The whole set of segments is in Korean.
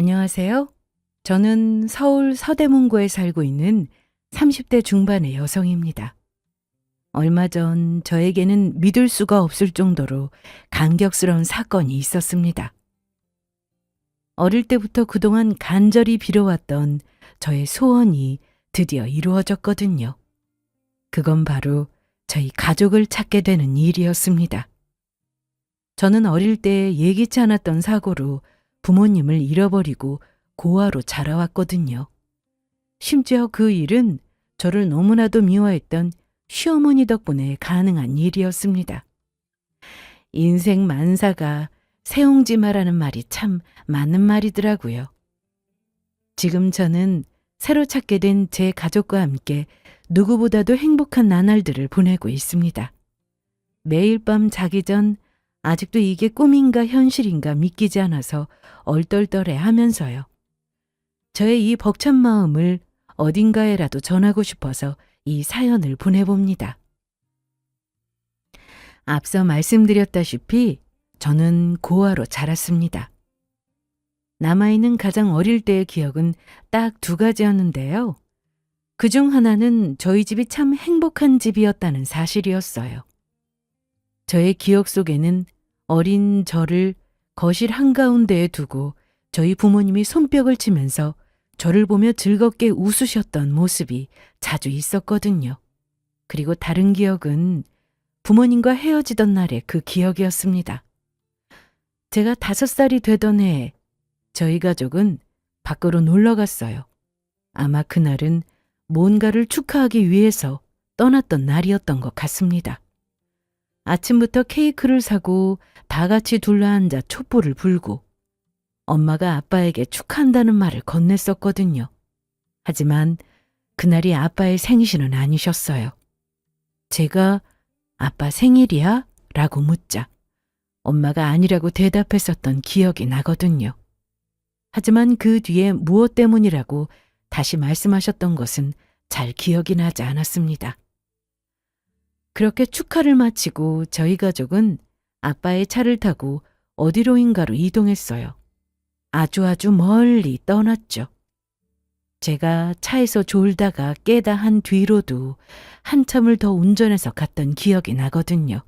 안녕하세요. 저는 서울 서대문구에 살고 있는 30대 중반의 여성입니다. 얼마 전 저에게는 믿을 수가 없을 정도로 감격스러운 사건이 있었습니다. 어릴 때부터 그동안 간절히 빌어왔던 저의 소원이 드디어 이루어졌거든요. 그건 바로 저희 가족을 찾게 되는 일이었습니다. 저는 어릴 때 예기치 않았던 사고로 부모님을 잃어버리고 고아로 자라왔거든요. 심지어 그 일은 저를 너무나도 미워했던 시어머니 덕분에 가능한 일이었습니다. 인생 만사가 새옹지마라는 말이 참 맞는 말이더라고요. 지금 저는 새로 찾게 된 제 가족과 함께 누구보다도 행복한 나날들을 보내고 있습니다. 매일 밤 자기 전 아직도 이게 꿈인가 현실인가 믿기지 않아서 얼떨떨해 하면서요. 저의 이 벅찬 마음을 어딘가에라도 전하고 싶어서 이 사연을 보내봅니다. 앞서 말씀드렸다시피 저는 고아로 자랐습니다. 남아있는 가장 어릴 때의 기억은 딱 두 가지였는데요. 그중 하나는 저희 집이 참 행복한 집이었다는 사실이었어요. 저의 기억 속에는 어린 저를 거실 한가운데에 두고 저희 부모님이 손뼉을 치면서 저를 보며 즐겁게 웃으셨던 모습이 자주 있었거든요. 그리고 다른 기억은 부모님과 헤어지던 날의 그 기억이었습니다. 제가 5살이 되던 해에 저희 가족은 밖으로 놀러 갔어요. 아마 그날은 뭔가를 축하하기 위해서 떠났던 날이었던 것 같습니다. 아침부터 케이크를 사고 다 같이 둘러앉아 촛불을 불고 엄마가 아빠에게 축하한다는 말을 건넸었거든요. 하지만 그날이 아빠의 생신은 아니셨어요. 제가 아빠 생일이야? 라고 묻자 엄마가 아니라고 대답했었던 기억이 나거든요. 하지만 그 뒤에 무엇 때문이라고 다시 말씀하셨던 것은 잘 기억이 나지 않았습니다. 그렇게 축하를 마치고 저희 가족은 아빠의 차를 타고 어디로인가로 이동했어요. 아주 멀리 떠났죠. 제가 차에서 졸다가 깨다 한 뒤로도 한참을 더 운전해서 갔던 기억이 나거든요.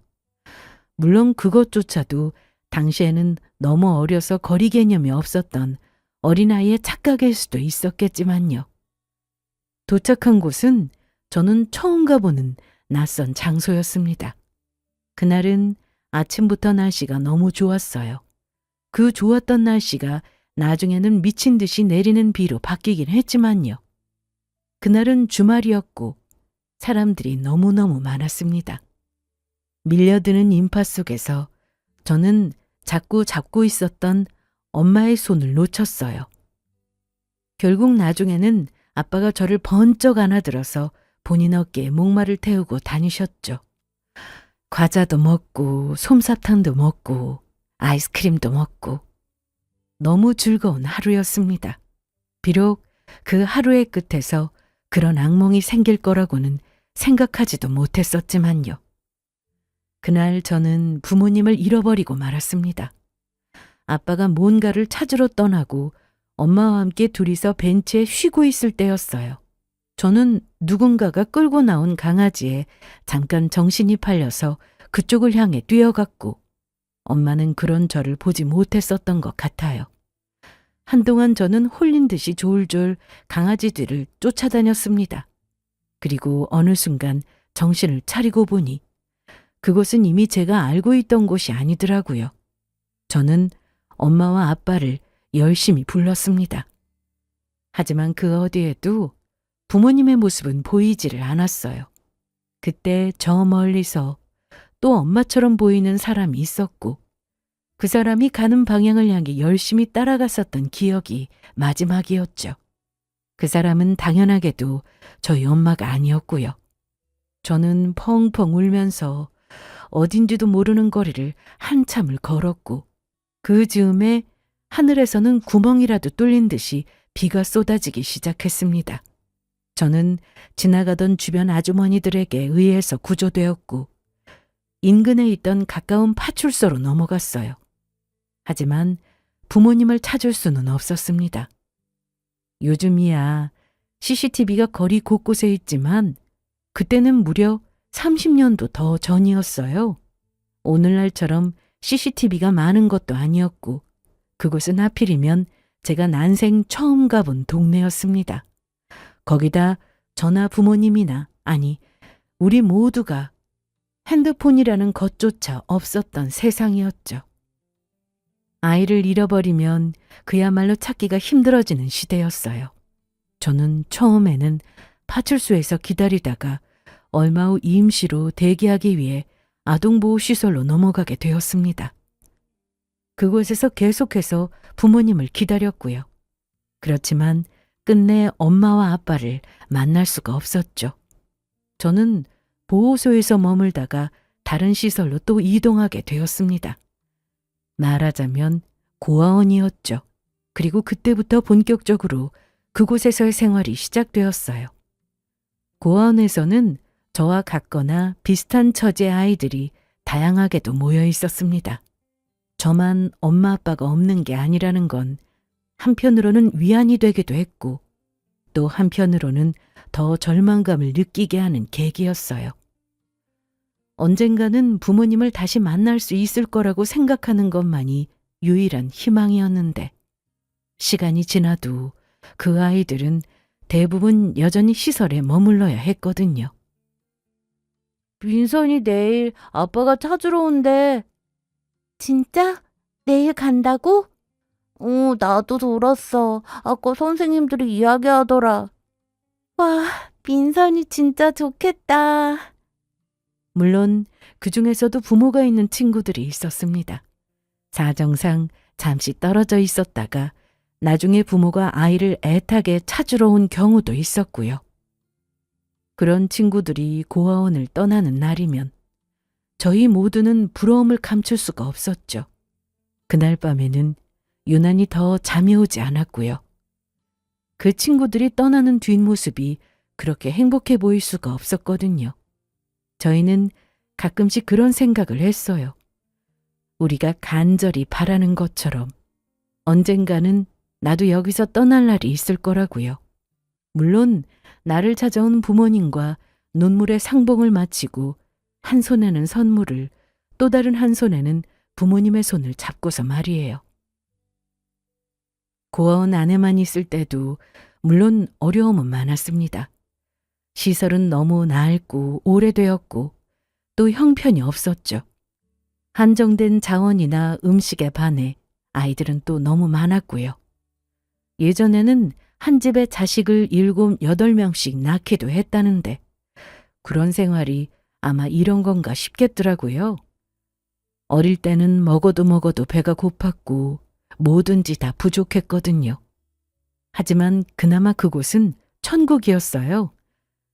물론 그것조차도 당시에는 너무 어려서 거리 개념이 없었던 어린아이의 착각일 수도 있었겠지만요. 도착한 곳은 저는 처음 가보는 낯선 장소였습니다. 그날은 아침부터 날씨가 너무 좋았어요. 그 좋았던 날씨가 나중에는 미친 듯이 내리는 비로 바뀌긴 했지만요. 그날은 주말이었고 사람들이 너무너무 많았습니다. 밀려드는 인파 속에서 저는 자꾸 잡고 있었던 엄마의 손을 놓쳤어요. 결국 나중에는 아빠가 저를 번쩍 안아들어서 본인 어깨에 목마를 태우고 다니셨죠. 과자도 먹고 솜사탕도 먹고 아이스크림도 먹고 너무 즐거운 하루였습니다. 비록 그 하루의 끝에서 그런 악몽이 생길 거라고는 생각하지도 못했었지만요. 그날 저는 부모님을 잃어버리고 말았습니다. 아빠가 뭔가를 찾으러 떠나고 엄마와 함께 둘이서 벤치에 쉬고 있을 때였어요. 저는 누군가가 끌고 나온 강아지에 잠깐 정신이 팔려서 그쪽을 향해 뛰어갔고 엄마는 그런 저를 보지 못했었던 것 같아요. 한동안 저는 홀린 듯이 졸졸 강아지 뒤를 쫓아다녔습니다. 그리고 어느 순간 정신을 차리고 보니 그곳은 이미 제가 알고 있던 곳이 아니더라고요. 저는 엄마와 아빠를 열심히 불렀습니다. 하지만 그 어디에도 부모님의 모습은 보이지를 않았어요. 그때 저 멀리서 또 엄마처럼 보이는 사람이 있었고 그 사람이 가는 방향을 향해 열심히 따라갔었던 기억이 마지막이었죠. 그 사람은 당연하게도 저희 엄마가 아니었고요. 저는 펑펑 울면서 어딘지도 모르는 거리를 한참을 걸었고 그 즈음에 하늘에서는 구멍이라도 뚫린 듯이 비가 쏟아지기 시작했습니다. 저는 지나가던 주변 아주머니들에게 의해서 구조되었고 인근에 있던 가까운 파출소로 넘어갔어요. 하지만 부모님을 찾을 수는 없었습니다. 요즘이야 CCTV가 거리 곳곳에 있지만 그때는 무려 30년도 더 전이었어요. 오늘날처럼 CCTV가 많은 것도 아니었고 그곳은 하필이면 제가 난생 처음 가본 동네였습니다. 거기다 저나 부모님이나 아니 우리 모두가 핸드폰이라는 것조차 없었던 세상이었죠. 아이를 잃어버리면 그야말로 찾기가 힘들어지는 시대였어요. 저는 처음에는 파출소에서 기다리다가 얼마 후 임시로 대기하기 위해 아동보호시설로 넘어가게 되었습니다. 그곳에서 계속해서 부모님을 기다렸고요. 그렇지만 끝내 엄마와 아빠를 만날 수가 없었죠. 저는 보호소에서 머물다가 다른 시설로 또 이동하게 되었습니다. 말하자면 고아원이었죠. 그리고 그때부터 본격적으로 그곳에서의 생활이 시작되었어요. 고아원에서는 저와 같거나 비슷한 처지의 아이들이 다양하게도 모여 있었습니다. 저만 엄마 아빠가 없는 게 아니라는 건 한편으로는 위안이 되기도 했고 또 한편으로는 더 절망감을 느끼게 하는 계기였어요. 언젠가는 부모님을 다시 만날 수 있을 거라고 생각하는 것만이 유일한 희망이었는데 시간이 지나도 그 아이들은 대부분 여전히 시설에 머물러야 했거든요. 민선이 내일 아빠가 찾으러 온대. 진짜? 내일 간다고? 나도 들었어. 아까 선생님들이 이야기하더라. 와, 민선이 진짜 좋겠다. 물론 그 중에서도 부모가 있는 친구들이 있었습니다. 사정상 잠시 떨어져 있었다가 나중에 부모가 아이를 애타게 찾으러 온 경우도 있었고요. 그런 친구들이 고아원을 떠나는 날이면 저희 모두는 부러움을 감출 수가 없었죠. 그날 밤에는 유난히 더 잠이 오지 않았고요. 그 친구들이 떠나는 뒷모습이 그렇게 행복해 보일 수가 없었거든요. 저희는 가끔씩 그런 생각을 했어요. 우리가 간절히 바라는 것처럼 언젠가는 나도 여기서 떠날 날이 있을 거라고요. 물론 나를 찾아온 부모님과 눈물의 상봉을 마치고 한 손에는 선물을 또 다른 한 손에는 부모님의 손을 잡고서 말이에요. 고아원 안에만 있을 때도 물론 어려움은 많았습니다. 시설은 너무 낡고 오래되었고 또 형편이 없었죠. 한정된 자원이나 음식에 반해 아이들은 또 너무 많았고요. 예전에는 한 집에 자식을 7, 8명씩 낳기도 했다는데 그런 생활이 아마 이런 건가 싶겠더라고요. 어릴 때는 먹어도 배가 고팠고 뭐든지 다 부족했거든요. 하지만 그나마 그곳은 천국이었어요.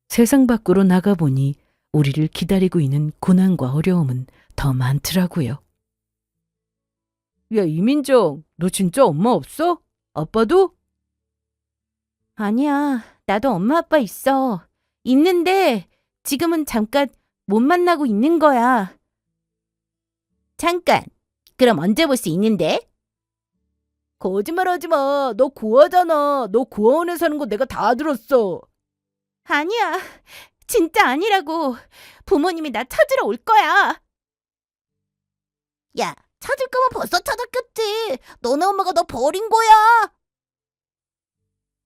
세상 밖으로 나가보니 우리를 기다리고 있는 고난과 어려움은 더 많더라고요. 야, 이민정, 너 진짜 엄마 없어? 아빠도? 아니야, 나도 엄마 아빠 있어. 있는데 지금은 잠깐 못 만나고 있는 거야. 잠깐, 그럼 언제 볼 수 있는데? 거짓말하지 마. 너 고아잖아. 너 고아원에 사는 거 내가 다 들었어. 아니야. 진짜 아니라고. 부모님이 나 찾으러 올 거야. 야, 찾을 거면 벌써 찾았겠지. 너네 엄마가 너 버린 거야.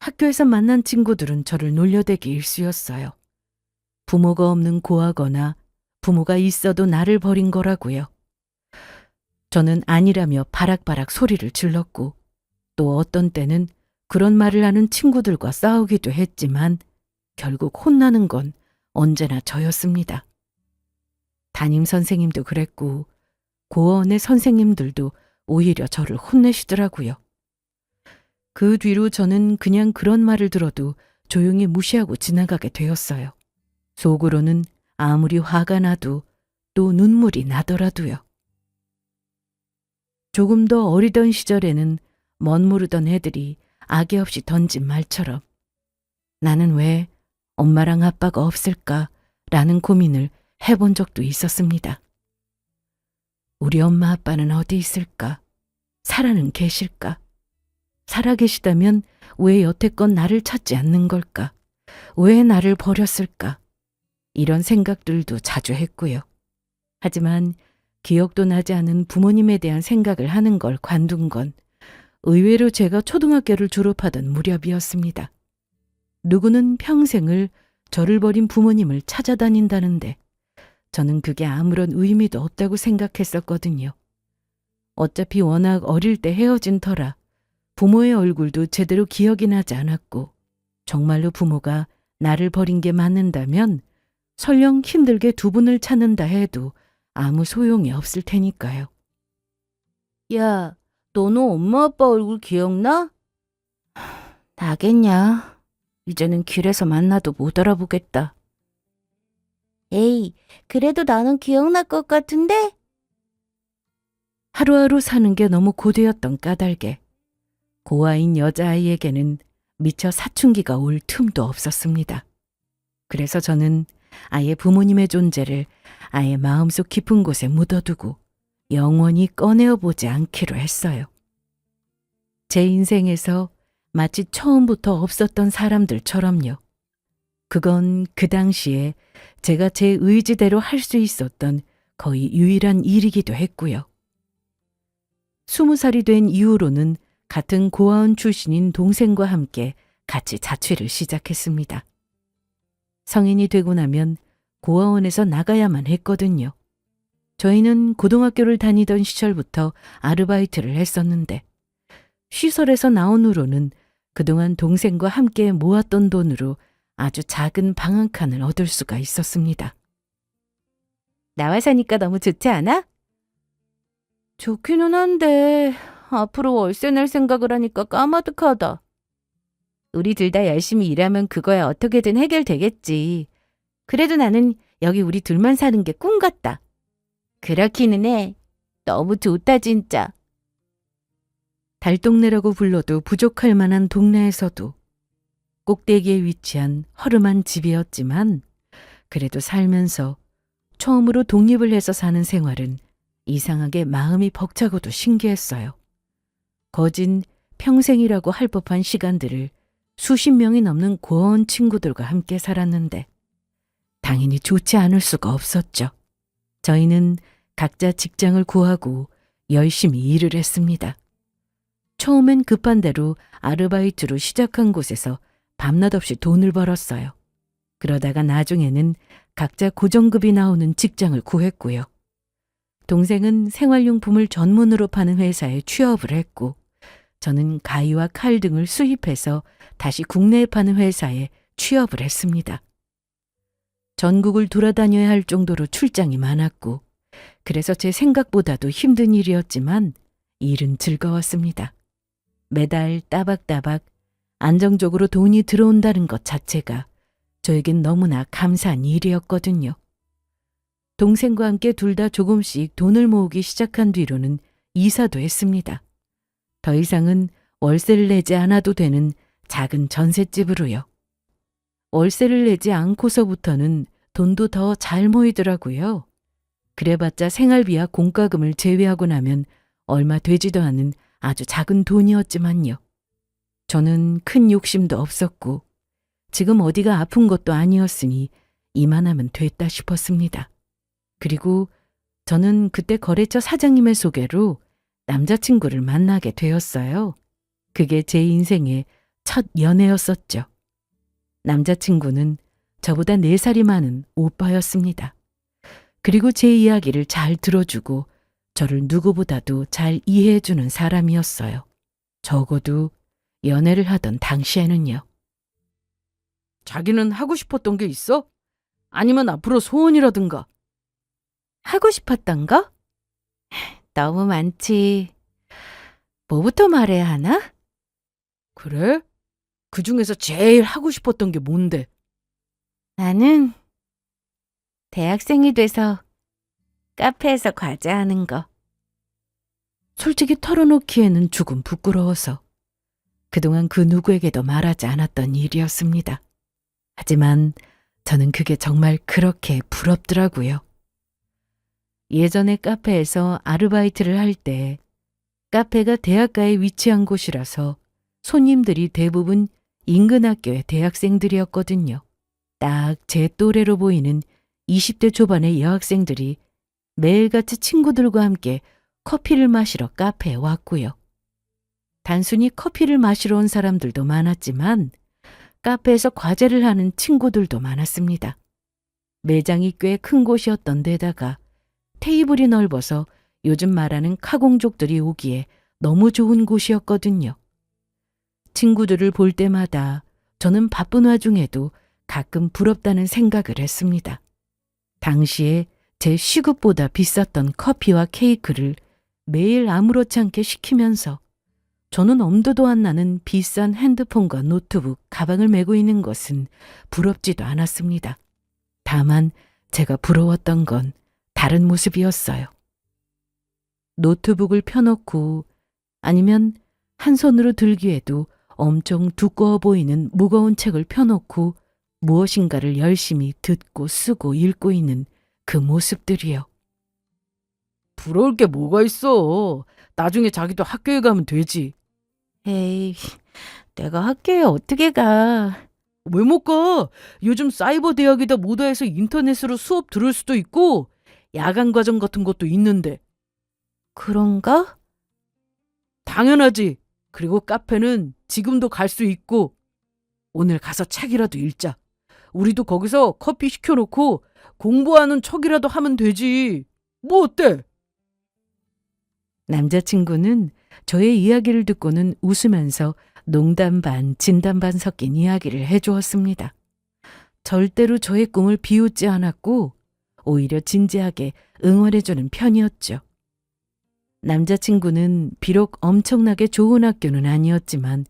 학교에서 만난 친구들은 저를 놀려대기 일쑤였어요. 부모가 없는 고아거나 부모가 있어도 나를 버린 거라고요. 저는 아니라며 바락바락 소리를 질렀고 또 어떤 때는 그런 말을 하는 친구들과 싸우기도 했지만 결국 혼나는 건 언제나 저였습니다. 담임 선생님도 그랬고 고아원의 선생님들도 오히려 저를 혼내시더라고요. 그 뒤로 저는 그냥 그런 말을 들어도 조용히 무시하고 지나가게 되었어요. 속으로는 아무리 화가 나도 또 눈물이 나더라도요. 조금 더 어리던 시절에는 멋모르던 애들이 악의 없이 던진 말처럼 나는 왜 엄마랑 아빠가 없을까라는 고민을 해본 적도 있었습니다. 우리 엄마 아빠는 어디 있을까? 살아는 계실까? 살아계시다면 왜 여태껏 나를 찾지 않는 걸까? 왜 나를 버렸을까? 이런 생각들도 자주 했고요. 하지만 기억도 나지 않은 부모님에 대한 생각을 하는 걸 관둔 건 의외로 제가 초등학교를 졸업하던 무렵이었습니다. 누구는 평생을 저를 버린 부모님을 찾아다닌다는데 저는 그게 아무런 의미도 없다고 생각했었거든요. 어차피 워낙 어릴 때 헤어진 터라 부모의 얼굴도 제대로 기억이 나지 않았고 정말로 부모가 나를 버린 게 맞는다면 설령 힘들게 두 분을 찾는다 해도 아무 소용이 없을 테니까요. 야, 너는 엄마 아빠 얼굴 기억나? 나겠냐. 이제는 길에서 만나도 못 알아보겠다. 에이, 그래도 나는 기억날 것 같은데? 하루하루 사는 게 너무 고되었던 까닭에 고아인 여자아이에게는 미처 사춘기가 올 틈도 없었습니다. 그래서 저는 아예 부모님의 존재를 아예 마음속 깊은 곳에 묻어두고 영원히 꺼내어보지 않기로 했어요. 제 인생에서 마치 처음부터 없었던 사람들처럼요. 그건 그 당시에 제가 제 의지대로 할 수 있었던 거의 유일한 일이기도 했고요. 20살이 된 이후로는 같은 고아원 출신인 동생과 함께 같이 자취를 시작했습니다. 성인이 되고 나면 고아원에서 나가야만 했거든요. 저희는 고등학교를 다니던 시절부터 아르바이트를 했었는데 시설에서 나온 후로는 그동안 동생과 함께 모았던 돈으로 아주 작은 방 한 칸을 얻을 수가 있었습니다. 나와 사니까 너무 좋지 않아? 좋기는 한데 앞으로 월세 낼 생각을 하니까 까마득하다. 우리 둘 다 열심히 일하면 그거야 어떻게든 해결되겠지. 그래도 나는 여기 우리 둘만 사는 게 꿈 같다. 그렇기는 해. 너무 좋다 진짜. 달동네라고 불러도 부족할 만한 동네에서도 꼭대기에 위치한 허름한 집이었지만 그래도 살면서 처음으로 독립을 해서 사는 생활은 이상하게 마음이 벅차고도 신기했어요. 거진 평생이라고 할 법한 시간들을 수십 명이 넘는 고아원 친구들과 함께 살았는데 당연히 좋지 않을 수가 없었죠. 저희는 각자 직장을 구하고 열심히 일을 했습니다. 처음엔 급한 대로 아르바이트로 시작한 곳에서 밤낮 없이 돈을 벌었어요. 그러다가 나중에는 각자 고정급이 나오는 직장을 구했고요. 동생은 생활용품을 전문으로 파는 회사에 취업을 했고 저는 가위와 칼 등을 수입해서 다시 국내에 파는 회사에 취업을 했습니다. 전국을 돌아다녀야 할 정도로 출장이 많았고 그래서 제 생각보다도 힘든 일이었지만 일은 즐거웠습니다. 매달 따박따박 안정적으로 돈이 들어온다는 것 자체가 저에겐 너무나 감사한 일이었거든요. 동생과 함께 둘 다 조금씩 돈을 모으기 시작한 뒤로는 이사도 했습니다. 더 이상은 월세를 내지 않아도 되는 작은 전셋집으로요. 월세를 내지 않고서부터는 돈도 더 잘 모이더라고요. 그래봤자 생활비와 공과금을 제외하고 나면 얼마 되지도 않은 아주 작은 돈이었지만요. 저는 큰 욕심도 없었고 지금 어디가 아픈 것도 아니었으니 이만하면 됐다 싶었습니다. 그리고 저는 그때 거래처 사장님의 소개로 남자친구를 만나게 되었어요. 그게 제 인생의 첫 연애였었죠. 남자친구는 저보다 4살이 많은 오빠였습니다. 그리고 제 이야기를 잘 들어주고 저를 누구보다도 잘 이해해주는 사람이었어요. 적어도 연애를 하던 당시에는요. 자기는 하고 싶었던 게 있어? 아니면 앞으로 소원이라든가? 하고 싶었던 거? 너무 많지. 뭐부터 말해야 하나? 그래? 그 중에서 제일 하고 싶었던 게 뭔데? 나는 대학생이 돼서 카페에서 과제하는 거. 솔직히 털어놓기에는 조금 부끄러워서 그동안 그 누구에게도 말하지 않았던 일이었습니다. 하지만 저는 그게 정말 그렇게 부럽더라고요. 예전에 카페에서 아르바이트를 할 때 카페가 대학가에 위치한 곳이라서 손님들이 대부분 인근 학교의 대학생들이었거든요. 딱 제 또래로 보이는 20대 초반의 여학생들이 매일같이 친구들과 함께 커피를 마시러 카페에 왔고요. 단순히 커피를 마시러 온 사람들도 많았지만 카페에서 과제를 하는 친구들도 많았습니다. 매장이 꽤 큰 곳이었던 데다가 테이블이 넓어서 요즘 말하는 카공족들이 오기에 너무 좋은 곳이었거든요. 친구들을 볼 때마다 저는 바쁜 와중에도 가끔 부럽다는 생각을 했습니다. 당시에 제 시급보다 비쌌던 커피와 케이크를 매일 아무렇지 않게 시키면서 저는 엄두도 안 나는 비싼 핸드폰과 노트북, 가방을 메고 있는 것은 부럽지도 않았습니다. 다만 제가 부러웠던 건 다른 모습이었어요. 노트북을 펴놓고 아니면 한 손으로 들기에도 엄청 두꺼워 보이는 무거운 책을 펴놓고 무엇인가를 열심히 듣고 쓰고 읽고 있는 그 모습들이요. 부러울 게 뭐가 있어. 나중에 자기도 학교에 가면 되지. 에이, 내가 학교에 어떻게 가? 왜 못 가? 요즘 사이버 대학이다 뭐다 해서 인터넷으로 수업 들을 수도 있고 야간 과정 같은 것도 있는데. 그런가? 당연하지. 그리고 카페는 지금도 갈 수 있고. 오늘 가서 책이라도 읽자. 우리도 거기서 커피 시켜놓고 공부하는 척이라도 하면 되지. 뭐 어때? 남자친구는 저의 이야기를 듣고는 웃으면서 농담 반 진담 반 섞인 이야기를 해주었습니다. 절대로 저의 꿈을 비웃지 않았고 오히려 진지하게 응원해주는 편이었죠. 남자친구는 비록 엄청나게 좋은 학교는 아니었지만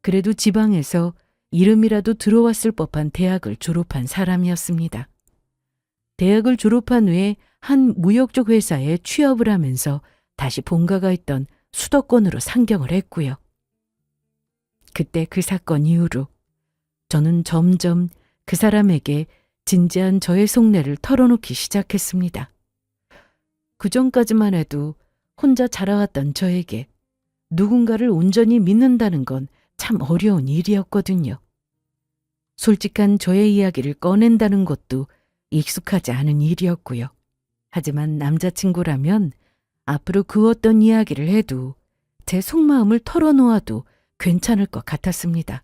그래도 지방에서 이름이라도 들어왔을 법한 대학을 졸업한 사람이었습니다. 대학을 졸업한 후에 한 무역적 회사에 취업을 하면서 다시 본가가 있던 수도권으로 상경을 했고요. 그때 그 사건 이후로 저는 점점 그 사람에게 진지한 저의 속내를 털어놓기 시작했습니다. 그전까지만 해도 혼자 자라왔던 저에게 누군가를 온전히 믿는다는 건 참 어려운 일이었거든요. 솔직한 저의 이야기를 꺼낸다는 것도 익숙하지 않은 일이었고요. 하지만 남자친구라면 앞으로 그 어떤 이야기를 해도 제 속마음을 털어놓아도 괜찮을 것 같았습니다.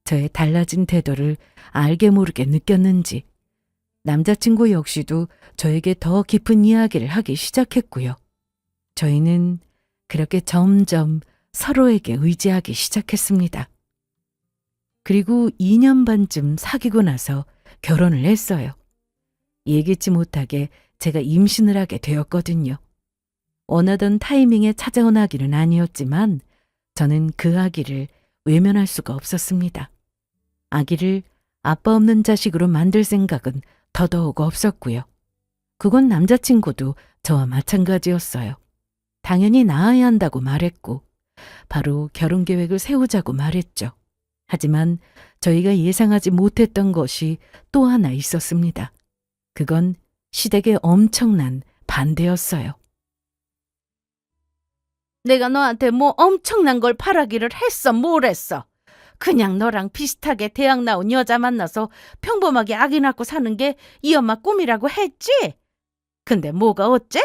저의 달라진 태도를 알게 모르게 느꼈는지 남자친구 역시도 저에게 더 깊은 이야기를 하기 시작했고요. 저희는 그렇게 점점 서로에게 의지하기 시작했습니다. 그리고 2년 반쯤 사귀고 나서 결혼을 했어요. 예기치 못하게 제가 임신을 하게 되었거든요. 원하던 타이밍에 찾아온 아기는 아니었지만 저는 그 아기를 외면할 수가 없었습니다. 아기를 아빠 없는 자식으로 만들 생각은 더더욱 없었고요. 그건 남자친구도 저와 마찬가지였어요. 당연히 낳아야 한다고 말했고 바로 결혼 계획을 세우자고 말했죠. 하지만 저희가 예상하지 못했던 것이 또 하나 있었습니다. 그건 시댁의 엄청난 반대였어요. 내가 너한테 뭐 엄청난 걸 바라기를 했어, 뭘 했어? 그냥 너랑 비슷하게 대학 나온 여자 만나서 평범하게 아기 낳고 사는 게 이 엄마 꿈이라고 했지? 근데 뭐가 어째?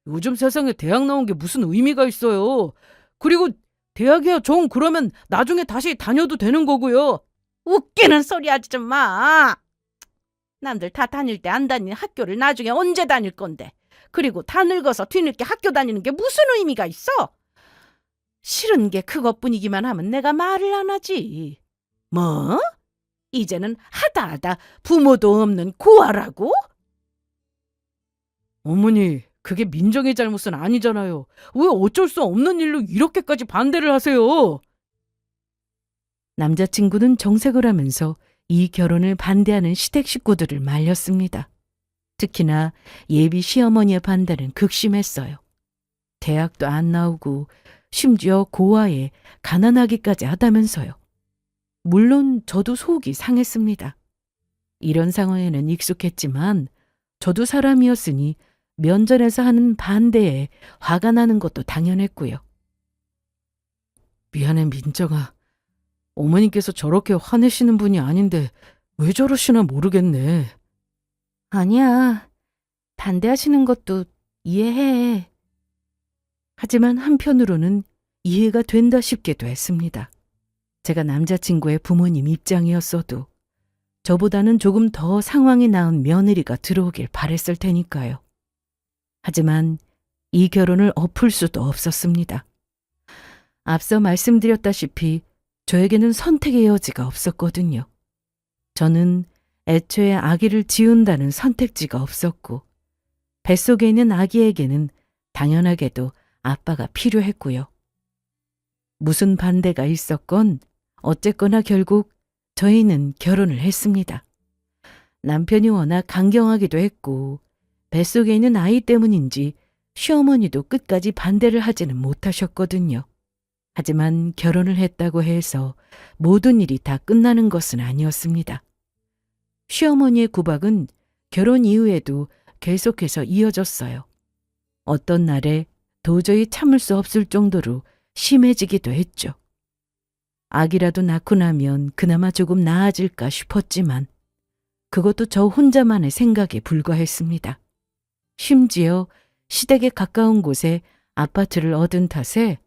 요즘 세상에 대학 나온 게 무슨 의미가 있어요. 그리고 대학이야 정 그러면 나중에 다시 다녀도 되는 거고요. 웃기는 소리 하지 좀 마. 남들 다 다닐 때 안 다니는 학교를 나중에 언제 다닐 건데. 그리고 다 늙어서 뒤늦게 학교 다니는 게 무슨 의미가 있어? 싫은 게 그것뿐이기만 하면 내가 말을 안 하지. 뭐? 이제는 하다 부모도 없는 고아라고? 어머니, 그게 민정의 잘못은 아니잖아요. 왜 어쩔 수 없는 일로 이렇게까지 반대를 하세요? 남자친구는 정색을 하면서 이 결혼을 반대하는 시댁 식구들을 말렸습니다. 특히나 예비 시어머니의 반대는 극심했어요. 대학도 안 나오고 심지어 고아에 가난하기까지 하다면서요. 물론 저도 속이 상했습니다. 이런 상황에는 익숙했지만 저도 사람이었으니 면전에서 하는 반대에 화가 나는 것도 당연했고요. 미안해, 민정아. 어머님께서 저렇게 화내시는 분이 아닌데 왜 저러시나 모르겠네. 아니야. 반대하시는 것도 이해해. 하지만 한편으로는 이해가 된다 싶기도 했습니다. 제가 남자친구의 부모님 입장이었어도 저보다는 조금 더 상황이 나은 며느리가 들어오길 바랬을 테니까요. 하지만 이 결혼을 엎을 수도 없었습니다. 앞서 말씀드렸다시피 저에게는 선택의 여지가 없었거든요. 저는 애초에 아기를 지운다는 선택지가 없었고 뱃속에 있는 아기에게는 당연하게도 아빠가 필요했고요. 무슨 반대가 있었건 어쨌거나 결국 저희는 결혼을 했습니다. 남편이 워낙 강경하기도 했고 뱃속에 있는 아이 때문인지 시어머니도 끝까지 반대를 하지는 못하셨거든요. 하지만 결혼을 했다고 해서 모든 일이 다 끝나는 것은 아니었습니다. 시어머니의 구박은 결혼 이후에도 계속해서 이어졌어요. 어떤 날에 도저히 참을 수 없을 정도로 심해지기도 했죠. 아기라도 낳고 나면 그나마 조금 나아질까 싶었지만 그것도 저 혼자만의 생각에 불과했습니다. 심지어 시댁에 가까운 곳에 아파트를 얻은 탓에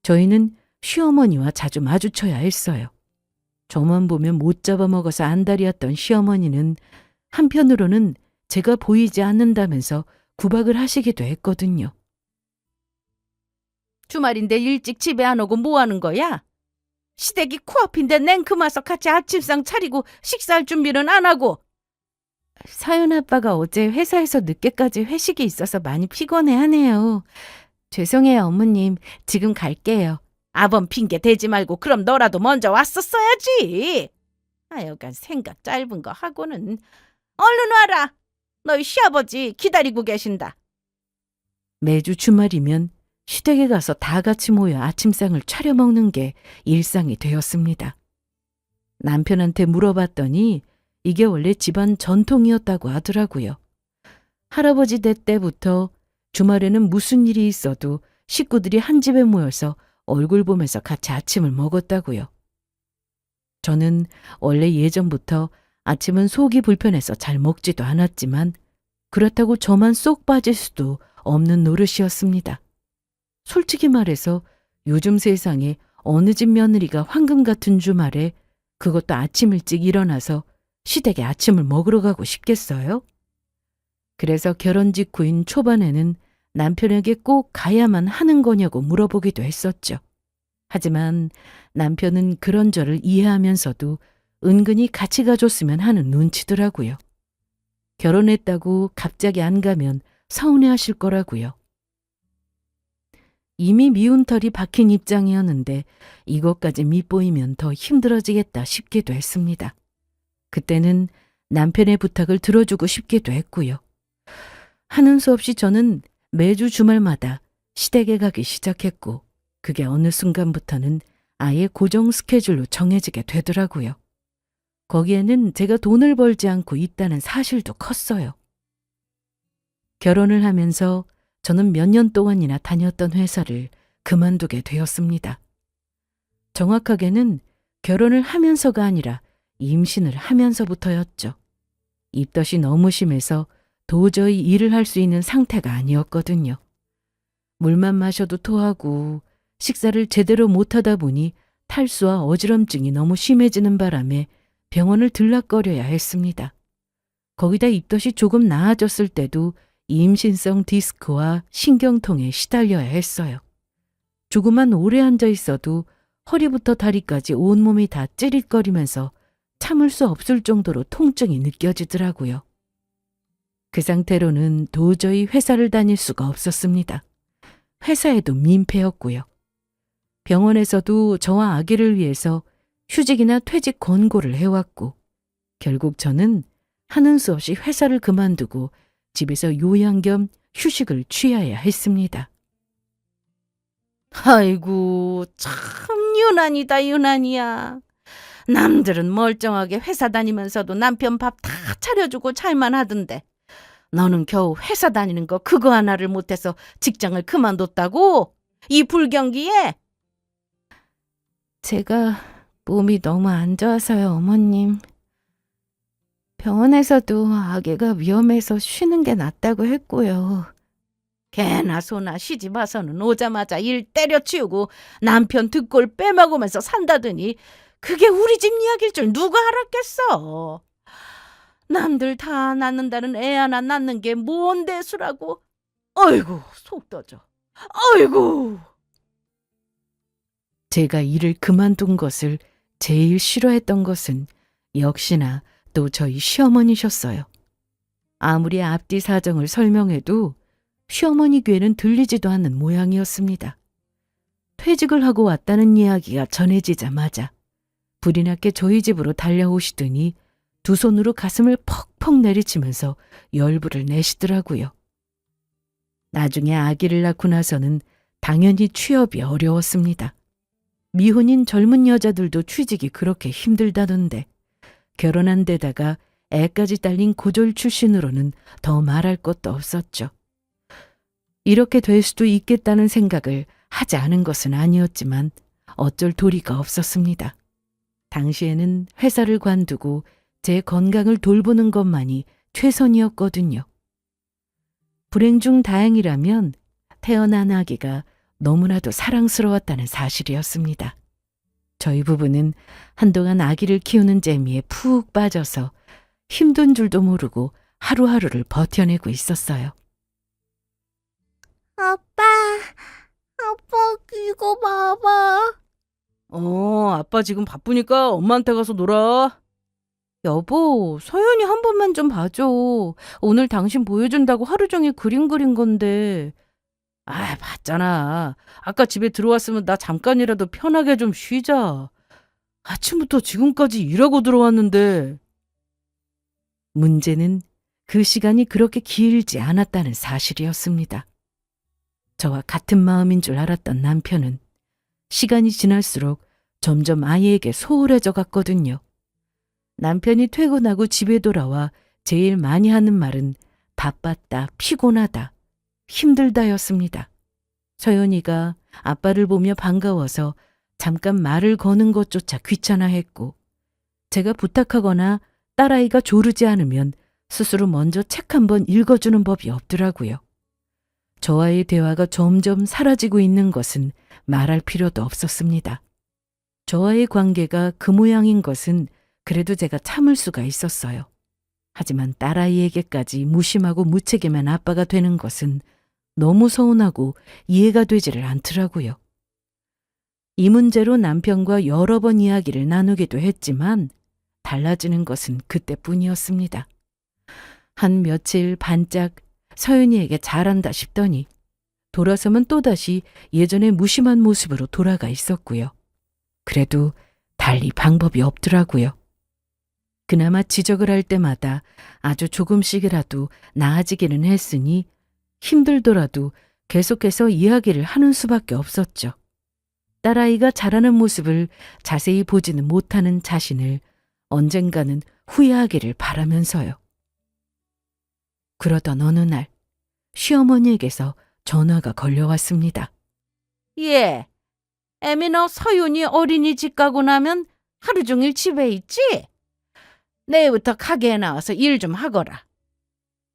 저희는 시어머니와 자주 마주쳐야 했어요. 저만 보면 못 잡아먹어서 안달이었던 시어머니는 한편으로는 제가 보이지 않는다면서 구박을 하시기도 했거든요. 주말인데 일찍 집에 안 오고 뭐 하는 거야? 시댁이 코앞인데 냉큼 와서 같이 아침상 차리고 식사할 준비는 안 하고. 사연 아빠가 어제 회사에서 늦게까지 회식이 있어서 많이 피곤해하네요. 죄송해요, 어머님. 지금 갈게요. 아범 핑계 대지 말고 그럼 너라도 먼저 왔었어야지. 하여간 생각 짧은 거 하고는. 얼른 와라. 너희 시아버지 기다리고 계신다. 매주 주말이면 시댁에 가서 다 같이 모여 아침상을 차려 먹는 게 일상이 되었습니다. 남편한테 물어봤더니 이게 원래 집안 전통이었다고 하더라고요. 할아버지 대 때부터 주말에는 무슨 일이 있어도 식구들이 한 집에 모여서 얼굴 보면서 같이 아침을 먹었다고요. 저는 원래 예전부터 아침은 속이 불편해서 잘 먹지도 않았지만 그렇다고 저만 쏙 빠질 수도 없는 노릇이었습니다. 솔직히 말해서 요즘 세상에 어느 집 며느리가 황금 같은 주말에 그것도 아침 일찍 일어나서 시댁에 아침을 먹으러 가고 싶겠어요? 그래서 결혼 직후인 초반에는 남편에게 꼭 가야만 하는 거냐고 물어보기도 했었죠. 하지만 남편은 그런 저를 이해하면서도 은근히 같이 가줬으면 하는 눈치더라고요. 결혼했다고 갑자기 안 가면 서운해하실 거라고요. 이미 미운 털이 박힌 입장이었는데 이것까지 밉보이면 더 힘들어지겠다 싶기도 했습니다. 그때는 남편의 부탁을 들어주고 싶기도 했고요. 하는 수 없이 저는 매주 주말마다 시댁에 가기 시작했고 그게 어느 순간부터는 아예 고정 스케줄로 정해지게 되더라고요. 거기에는 제가 돈을 벌지 않고 있다는 사실도 컸어요. 결혼을 하면서 저는 몇 년 동안이나 다녔던 회사를 그만두게 되었습니다. 정확하게는 결혼을 하면서가 아니라 임신을 하면서부터였죠. 입덧이 너무 심해서 도저히 일을 할 수 있는 상태가 아니었거든요. 물만 마셔도 토하고 식사를 제대로 못하다 보니 탈수와 어지럼증이 너무 심해지는 바람에 병원을 들락거려야 했습니다. 거기다 입덧이 조금 나아졌을 때도 임신성 디스크와 신경통에 시달려야 했어요. 조금만 오래 앉아 있어도 허리부터 다리까지 온몸이 다 찌릿거리면서 참을 수 없을 정도로 통증이 느껴지더라고요. 그 상태로는 도저히 회사를 다닐 수가 없었습니다. 회사에도 민폐였고요. 병원에서도 저와 아기를 위해서 휴직이나 퇴직 권고를 해왔고 결국 저는 하는 수 없이 회사를 그만두고 집에서 요양 겸 휴식을 취해야 했습니다. 아이고 참 유난이다 유난이야. 남들은 멀쩡하게 회사 다니면서도 남편 밥 다 차려주고 잘만 하던데 너는 겨우 회사 다니는 거 그거 하나를 못해서 직장을 그만뒀다고? 이 불경기에? 제가 몸이 너무 안 좋아서요, 어머님. 병원에서도 아기가 위험해서 쉬는 게 낫다고 했고요. 개나 소나 시집 와서는 오자마자 일 때려치우고 남편 득골 빼먹으면서 산다더니 그게 우리 집 이야기일 줄 누가 알았겠어. 남들 다 낳는다는 애 하나 낳는 게 뭔 대수라고. 어이구 속 터져. 어이구. 제가 일을 그만둔 것을 제일 싫어했던 것은 역시나 또 저희 시어머니셨어요. 아무리 앞뒤 사정을 설명해도 시어머니 귀에는 들리지도 않는 모양이었습니다. 퇴직을 하고 왔다는 이야기가 전해지자마자 불이 났게 저희 집으로 달려오시더니 두 손으로 가슴을 퍽퍽 내리치면서 열불을 내시더라고요. 나중에 아기를 낳고 나서는 당연히 취업이 어려웠습니다. 미혼인 젊은 여자들도 취직이 그렇게 힘들다던데 결혼한 데다가 애까지 딸린 고졸 출신으로는 더 말할 것도 없었죠. 이렇게 될 수도 있겠다는 생각을 하지 않은 것은 아니었지만 어쩔 도리가 없었습니다. 당시에는 회사를 관두고 제 건강을 돌보는 것만이 최선이었거든요. 불행 중 다행이라면 태어난 아기가 너무나도 사랑스러웠다는 사실이었습니다. 저희 부부는 한동안 아기를 키우는 재미에 푹 빠져서 힘든 줄도 모르고 하루하루를 버텨내고 있었어요. 아빠, 아빠, 이거 봐봐. 아빠 지금 바쁘니까 엄마한테 가서 놀아. 여보, 서연이 한 번만 좀 봐줘. 오늘 당신 보여준다고 하루 종일 그림 그린 건데. 아, 봤잖아. 아까 집에 들어왔으면 나 잠깐이라도 편하게 좀 쉬자. 아침부터 지금까지 일하고 들어왔는데. 문제는 그 시간이 그렇게 길지 않았다는 사실이었습니다. 저와 같은 마음인 줄 알았던 남편은 시간이 지날수록 점점 아이에게 소홀해져 갔거든요. 남편이 퇴근하고 집에 돌아와 제일 많이 하는 말은 바빴다, 피곤하다, 힘들다였습니다. 서연이가 아빠를 보며 반가워서 잠깐 말을 거는 것조차 귀찮아했고 제가 부탁하거나 딸아이가 조르지 않으면 스스로 먼저 책 한 번 읽어주는 법이 없더라고요. 저와의 대화가 점점 사라지고 있는 것은 말할 필요도 없었습니다. 저와의 관계가 그 모양인 것은 그래도 제가 참을 수가 있었어요. 하지만 딸아이에게까지 무심하고 무책임한 아빠가 되는 것은 너무 서운하고 이해가 되지를 않더라고요. 이 문제로 남편과 여러 번 이야기를 나누기도 했지만 달라지는 것은 그때뿐이었습니다. 한 며칠 반짝 서연이에게 잘한다 싶더니 돌아서면 또다시 예전의 무심한 모습으로 돌아가 있었고요. 그래도 달리 방법이 없더라고요. 그나마 지적을 할 때마다 아주 조금씩이라도 나아지기는 했으니 힘들더라도 계속해서 이야기를 하는 수밖에 없었죠. 딸아이가 자라는 모습을 자세히 보지는 못하는 자신을 언젠가는 후회하기를 바라면서요. 그러던 어느 날 시어머니에게서 전화가 걸려왔습니다. 예. 애미 너 서윤이 어린이집 가고 나면 하루 종일 집에 있지? 내일부터 가게에 나와서 일 좀 하거라.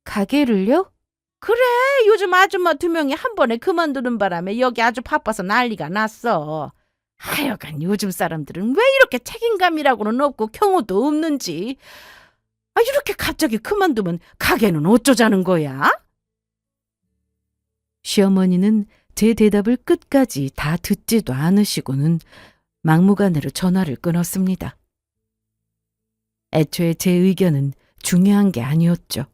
가게를요? 그래, 요즘 아줌마 2명이 한 번에 그만두는 바람에 여기 아주 바빠서 난리가 났어. 하여간 요즘 사람들은 왜 이렇게 책임감이라고는 없고 경우도 없는지. 이렇게 갑자기 그만두면 가게는 어쩌자는 거야? 시어머니는 제 대답을 끝까지 다 듣지도 않으시고는 막무가내로 전화를 끊었습니다. 애초에 제 의견은 중요한 게 아니었죠.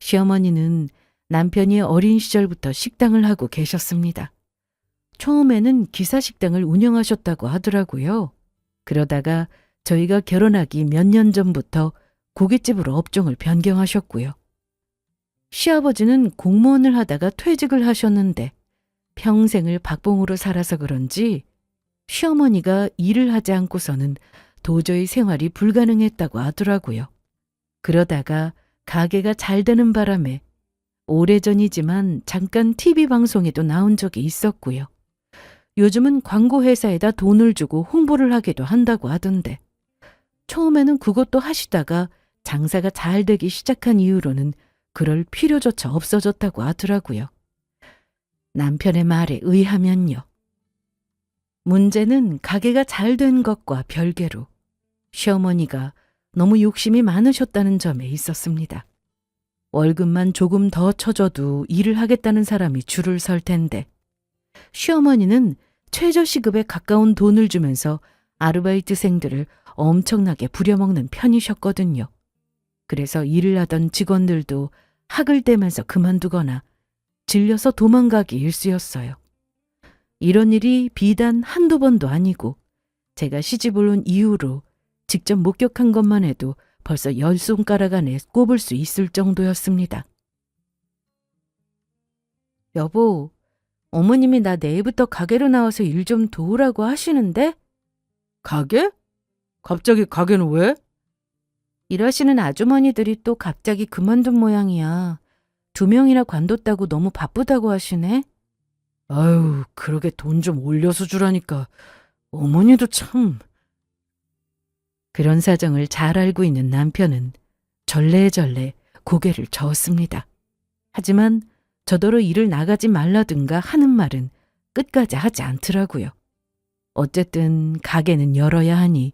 시어머니는 남편이 어린 시절부터 식당을 하고 계셨습니다. 처음에는 기사식당을 운영하셨다고 하더라고요. 그러다가 저희가 결혼하기 몇 년 전부터 고깃집으로 업종을 변경하셨고요. 시아버지는 공무원을 하다가 퇴직을 하셨는데 평생을 박봉으로 살아서 그런지 시어머니가 일을 하지 않고서는 도저히 생활이 불가능했다고 하더라고요. 그러다가 가게가 잘 되는 바람에 오래전이지만 잠깐 TV 방송에도 나온 적이 있었고요. 요즘은 광고회사에다 돈을 주고 홍보를 하기도 한다고 하던데 처음에는 그것도 하시다가 장사가 잘 되기 시작한 이후로는 그럴 필요조차 없어졌다고 하더라고요. 남편의 말에 의하면요. 문제는 가게가 잘 된 것과 별개로 시어머니가 너무 욕심이 많으셨다는 점에 있었습니다. 월급만 조금 더 쳐줘도 일을 하겠다는 사람이 줄을 설 텐데 시어머니는 최저시급에 가까운 돈을 주면서 아르바이트생들을 엄청나게 부려먹는 편이셨거든요. 그래서 일을 하던 직원들도 학을 떼면서 그만두거나 질려서 도망가기 일쑤였어요. 이런 일이 비단 한두 번도 아니고 제가 시집을 온 이후로 직접 목격한 것만 해도 벌써 10손가락 안에 꼽을 수 있을 정도였습니다. 여보, 어머님이 나 내일부터 가게로 나와서 일 좀 도우라고 하시는데? 가게? 갑자기 가게는 왜? 일하시는 아주머니들이 또 갑자기 그만둔 모양이야. 2명이나 관뒀다고 너무 바쁘다고 하시네. 아유, 그러게 돈 좀 올려서 주라니까. 어머니도 참... 그런 사정을 잘 알고 있는 남편은 절레절레 고개를 저었습니다. 하지만 저더러 일을 나가지 말라든가 하는 말은 끝까지 하지 않더라고요. 어쨌든 가게는 열어야 하니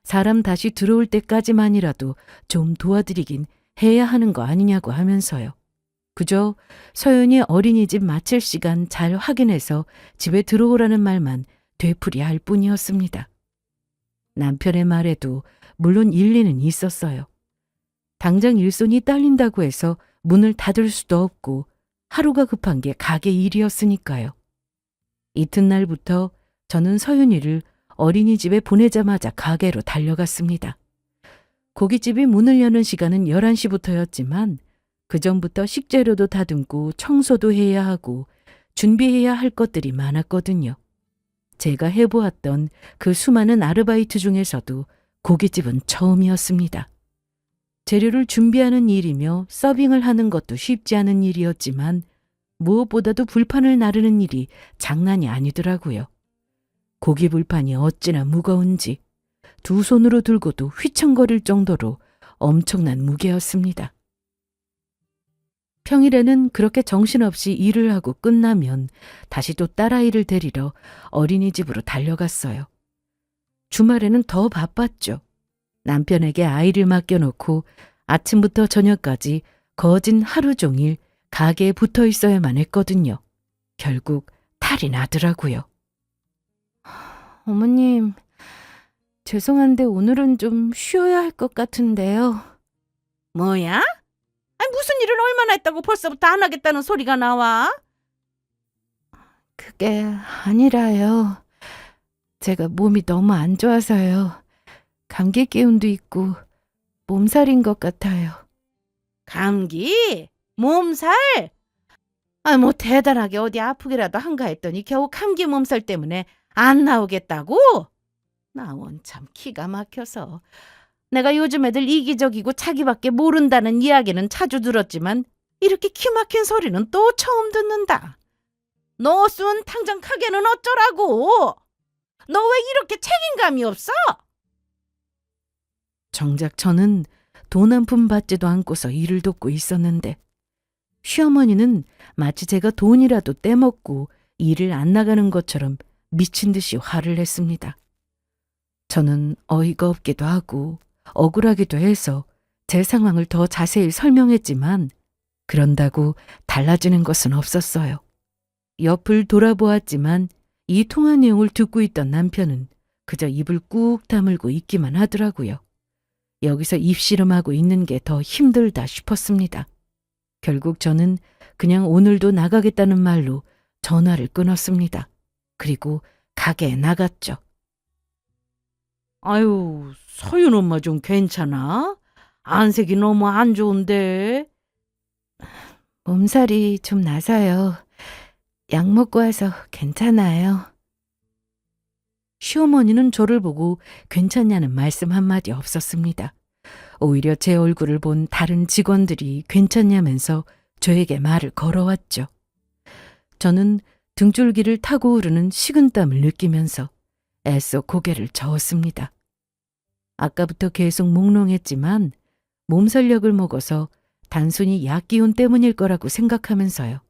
사람 다시 들어올 때까지만이라도 좀 도와드리긴 해야 하는 거 아니냐고 하면서요. 그저 서연이 어린이집 마칠 시간 잘 확인해서 집에 들어오라는 말만 되풀이할 뿐이었습니다. 남편의 말에도 물론 일리는 있었어요. 당장 일손이 딸린다고 해서 문을 닫을 수도 없고 하루가 급한 게 가게 일이었으니까요. 이튿날부터 저는 서윤이를 어린이집에 보내자마자 가게로 달려갔습니다. 고깃집이 문을 여는 시간은 11시부터였지만 그 전부터 식재료도 다듬고 청소도 해야 하고 준비해야 할 것들이 많았거든요. 제가 해보았던 그 수많은 아르바이트 중에서도 고깃집은 처음이었습니다. 재료를 준비하는 일이며 서빙을 하는 것도 쉽지 않은 일이었지만 무엇보다도 불판을 나르는 일이 장난이 아니더라고요. 고기 불판이 어찌나 무거운지 2 손으로 들고도 휘청거릴 정도로 엄청난 무게였습니다. 평일에는 그렇게 정신없이 일을 하고 끝나면 다시 또 딸아이를 데리러 어린이집으로 달려갔어요. 주말에는 더 바빴죠. 남편에게 아이를 맡겨놓고 아침부터 저녁까지 거진 하루 종일 가게에 붙어 있어야만 했거든요. 결국 탈이 나더라고요. 어머님, 죄송한데 오늘은 좀 쉬어야 할 것 같은데요. 뭐야? 아니, 무슨 일을 얼마나 했다고 벌써부터 안 하겠다는 소리가 나와? 그게 아니라요. 제가 몸이 너무 안 좋아서요. 감기 기운도 있고 몸살인 것 같아요. 감기? 몸살? 아, 뭐 대단하게 어디 아프기라도 한가 했더니 겨우 감기 몸살 때문에 안 나오겠다고? 나 원참 기가 막혀서. 내가 요즘 애들 이기적이고 자기밖에 모른다는 이야기는 자주 들었지만 이렇게 키 막힌 소리는 또 처음 듣는다. 너 쏜 당장 가게는 어쩌라고? 너 왜 이렇게 책임감이 없어? 정작 저는 돈 한 푼 받지도 않고서 일을 돕고 있었는데 시어머니는 마치 제가 돈이라도 떼먹고 일을 안 나가는 것처럼 미친 듯이 화를 냈습니다. 저는 어이가 없기도 하고 억울하기도 해서 제 상황을 더 자세히 설명했지만 그런다고 달라지는 것은 없었어요. 옆을 돌아보았지만 이 통화 내용을 듣고 있던 남편은 그저 입을 꾹 다물고 있기만 하더라고요. 여기서 입씨름하고 있는 게 더 힘들다 싶었습니다. 결국 저는 그냥 오늘도 나가겠다는 말로 전화를 끊었습니다. 그리고 가게에 나갔죠. 아유, 서윤 엄마 좀 괜찮아? 안색이 너무 안 좋은데. 몸살이 좀 나서요. 약 먹고 와서 괜찮아요. 시어머니는 저를 보고 괜찮냐는 말씀 한마디 없었습니다. 오히려 제 얼굴을 본 다른 직원들이 괜찮냐면서 저에게 말을 걸어왔죠. 저는 등줄기를 타고 오르는 식은땀을 느끼면서 애써 고개를 저었습니다. 아까부터 계속 몽롱했지만 몸살력을 먹어서 단순히 약기운 때문일 거라고 생각하면서요.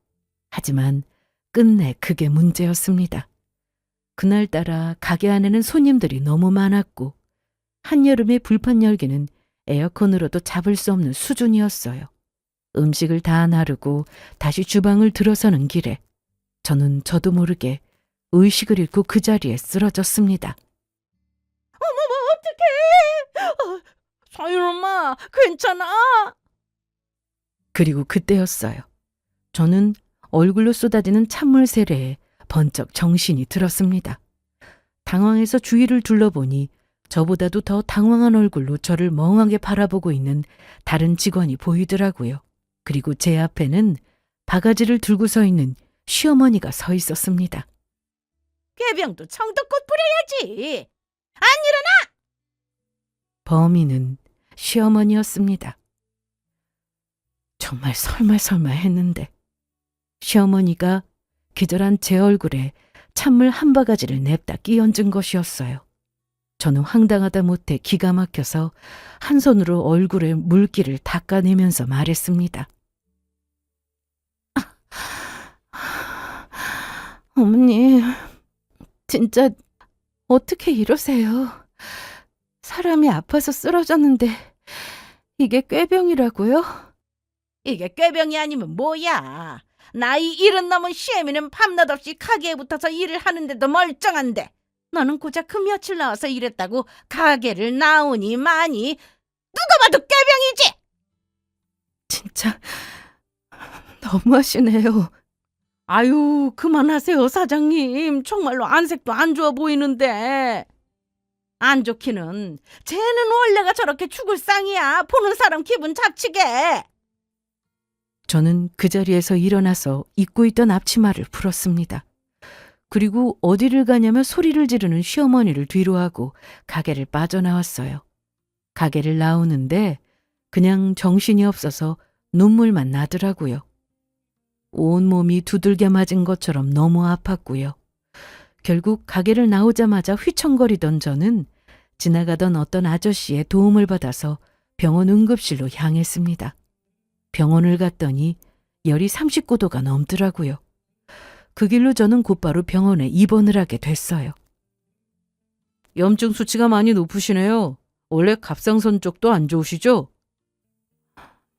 하지만 끝내 그게 문제였습니다. 그날따라 가게 안에는 손님들이 너무 많았고 한여름의 불판 열기는 에어컨으로도 잡을 수 없는 수준이었어요. 음식을 다 나르고 다시 주방을 들어서는 길에 저는 저도 모르게 의식을 잃고 그 자리에 쓰러졌습니다. 어떡해! 서윤 엄마, 괜찮아? 그리고 그때였어요. 저는 얼굴로 쏟아지는 찬물 세례에 번쩍 정신이 들었습니다. 당황해서 주위를 둘러보니 저보다도 더 당황한 얼굴로 저를 멍하게 바라보고 있는 다른 직원이 보이더라고요. 그리고 제 앞에는 바가지를 들고 서 있는 시어머니가 서 있었습니다. 꾀병도 청도꽃 뿌려야지. 범인은 시어머니였습니다. 정말 설마 했는데 시어머니가 기절한 제 얼굴에 찬물 한 바가지를 냅다 끼얹은 것이었어요. 저는 황당하다 못해 기가 막혀서 한 손으로 얼굴에 물기를 닦아내면서 말했습니다. 어머니, 진짜 어떻게 이러세요? 사람이 아파서 쓰러졌는데 이게 꾀병이라고요? 이게 꾀병이 아니면 뭐야? 나이 70 넘은 시애미는 밤낮 없이 가게에 붙어서 일을 하는데도 멀쩡한데 너는 고작 그 며칠 나와서 일했다고 가게를 나오니 마니 누가 봐도 꾀병이지. 진짜 너무하시네요. 아유, 그만하세요, 사장님. 정말로 안색도 안 좋아 보이는데. 안 좋기는 쟤는 원래가 저렇게 죽을 쌍이야. 보는 사람 기분 잡치게. 저는 그 자리에서 일어나서 입고 있던 앞치마를 풀었습니다. 그리고 어디를 가냐며 소리를 지르는 시어머니를 뒤로하고 가게를 빠져나왔어요. 가게를 나오는데 그냥 정신이 없어서 눈물만 나더라고요. 온몸이 두들겨 맞은 것처럼 너무 아팠고요. 결국 가게를 나오자마자 휘청거리던 저는 지나가던 어떤 아저씨의 도움을 받아서 병원 응급실로 향했습니다. 병원을 갔더니 열이 39도가 넘더라고요. 그 길로 저는 곧바로 병원에 입원을 하게 됐어요. 염증 수치가 많이 높으시네요. 원래 갑상선 쪽도 안 좋으시죠?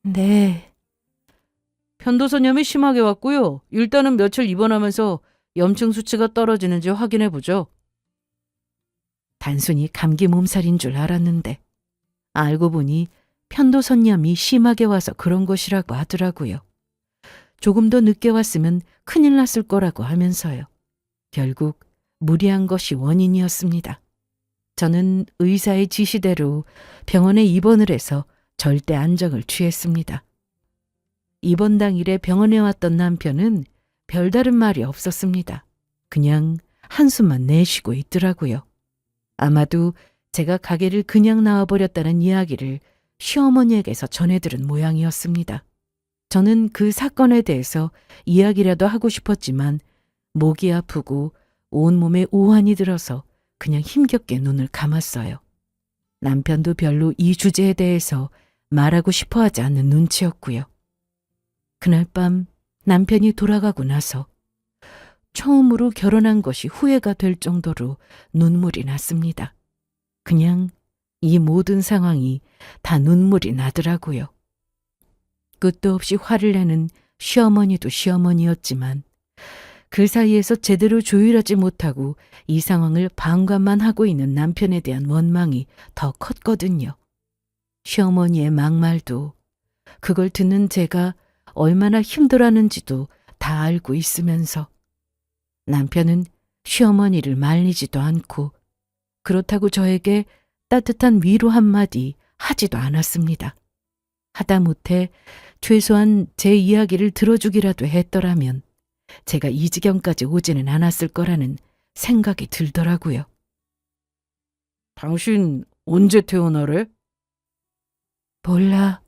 네. 편도선염이 심하게 왔고요. 일단은 며칠 입원하면서 염증 수치가 떨어지는지 확인해 보죠. 단순히 감기 몸살인 줄 알았는데 알고 보니 편도선염이 심하게 와서 그런 것이라고 하더라고요. 조금 더 늦게 왔으면 큰일 났을 거라고 하면서요. 결국 무리한 것이 원인이었습니다. 저는 의사의 지시대로 병원에 입원을 해서 절대 안정을 취했습니다. 입원 당일에 병원에 왔던 남편은 별다른 말이 없었습니다. 그냥 한숨만 내쉬고 있더라고요. 아마도 제가 가게를 그냥 나와버렸다는 이야기를 시어머니에게서 전해들은 모양이었습니다. 저는 그 사건에 대해서 이야기라도 하고 싶었지만 목이 아프고 온몸에 오한이 들어서 그냥 힘겹게 눈을 감았어요. 남편도 별로 이 주제에 대해서 말하고 싶어 하지 않는 눈치였고요. 그날 밤 남편이 돌아가고 나서 처음으로 결혼한 것이 후회가 될 정도로 눈물이 났습니다. 그냥 이 모든 상황이 다 눈물이 나더라고요. 끝도 없이 화를 내는 시어머니도 시어머니였지만 그 사이에서 제대로 조율하지 못하고 이 상황을 방관만 하고 있는 남편에 대한 원망이 더 컸거든요. 시어머니의 막말도 그걸 듣는 제가 얼마나 힘들었는지도 다 알고 있으면서 남편은 시어머니를 말리지도 않고 그렇다고 저에게 따뜻한 위로 한마디 하지도 않았습니다. 하다못해 최소한 제 이야기를 들어주기라도 했더라면 제가 이 지경까지 오지는 않았을 거라는 생각이 들더라고요. 당신 언제 태어나래? 몰라.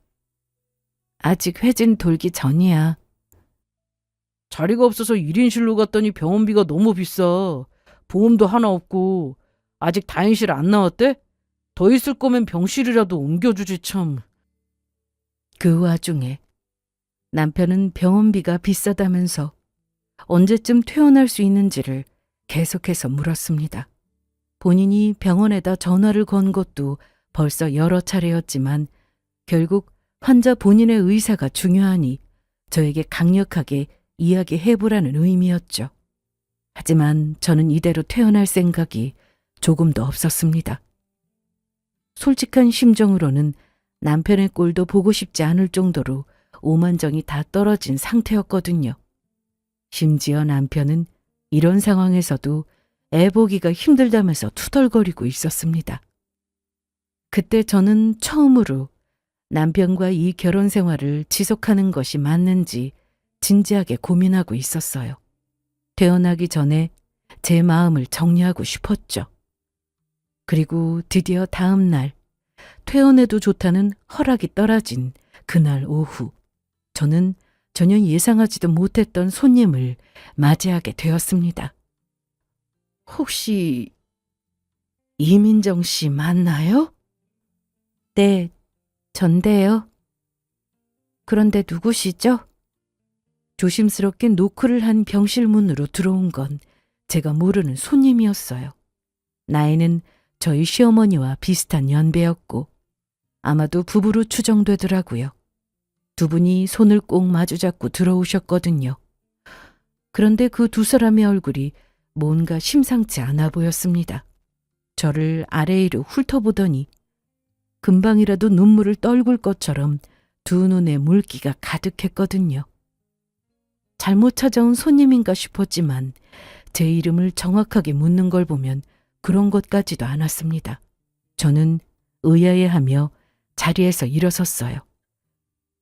아직 회진 돌기 전이야. 자리가 없어서 1인실로 갔더니 병원비가 너무 비싸. 보험도 하나 없고 아직 다인실 안 나왔대? 더 있을 거면 병실이라도 옮겨주지 참. 그 와중에 남편은 병원비가 비싸다면서 언제쯤 퇴원할 수 있는지를 계속해서 물었습니다. 본인이 병원에다 전화를 건 것도 벌써 여러 차례였지만 결국 환자 본인의 의사가 중요하니 저에게 강력하게 이야기해보라는 의미였죠. 하지만 저는 이대로 퇴원할 생각이 조금도 없었습니다. 솔직한 심정으로는 남편의 꼴도 보고 싶지 않을 정도로 오만정이 다 떨어진 상태였거든요. 심지어 남편은 이런 상황에서도 애 보기가 힘들다면서 투덜거리고 있었습니다. 그때 저는 처음으로 남편과 이 결혼 생활을 지속하는 것이 맞는지 진지하게 고민하고 있었어요. 퇴원하기 전에 제 마음을 정리하고 싶었죠. 그리고 드디어 다음 날 퇴원해도 좋다는 허락이 떨어진 그날 오후 저는 전혀 예상하지도 못했던 손님을 맞이하게 되었습니다. 혹시 이민정 씨 맞나요? 네, 전데요. 그런데 누구시죠? 조심스럽게 노크를 한 병실 문으로 들어온 건 제가 모르는 손님이었어요. 나이는 저희 시어머니와 비슷한 연배였고 아마도 부부로 추정되더라고요. 두 분이 손을 꼭 마주잡고 들어오셨거든요. 그런데 그 두 사람의 얼굴이 뭔가 심상치 않아 보였습니다. 저를 아래위로 훑어보더니 금방이라도 눈물을 떨굴 것처럼 두 눈에 물기가 가득했거든요. 잘못 찾아온 손님인가 싶었지만 제 이름을 정확하게 묻는 걸 보면 그런 것 같지도 않았습니다. 저는 의아해하며 자리에서 일어섰어요.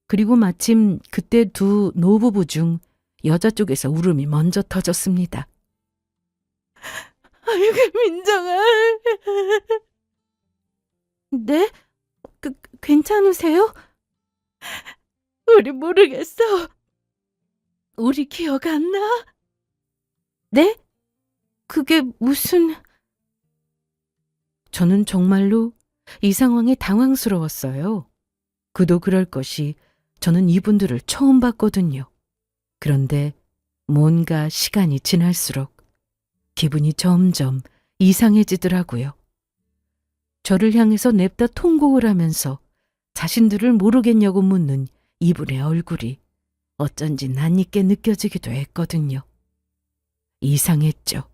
그리고 마침 그때 두 노부부 중 여자 쪽에서 울음이 먼저 터졌습니다. 아이고, 민정아. 네? 괜찮으세요? 우리 모르겠어. 우리 기억 안 나? 네? 그게 무슨... 저는 정말로 이 상황에 당황스러웠어요. 그도 그럴 것이 저는 이분들을 처음 봤거든요. 그런데 뭔가 시간이 지날수록 기분이 점점 이상해지더라고요. 저를 향해서 냅다 통곡을 하면서 자신들을 모르겠냐고 묻는 이분의 얼굴이 어쩐지 낯익게 느껴지기도 했거든요. 이상했죠.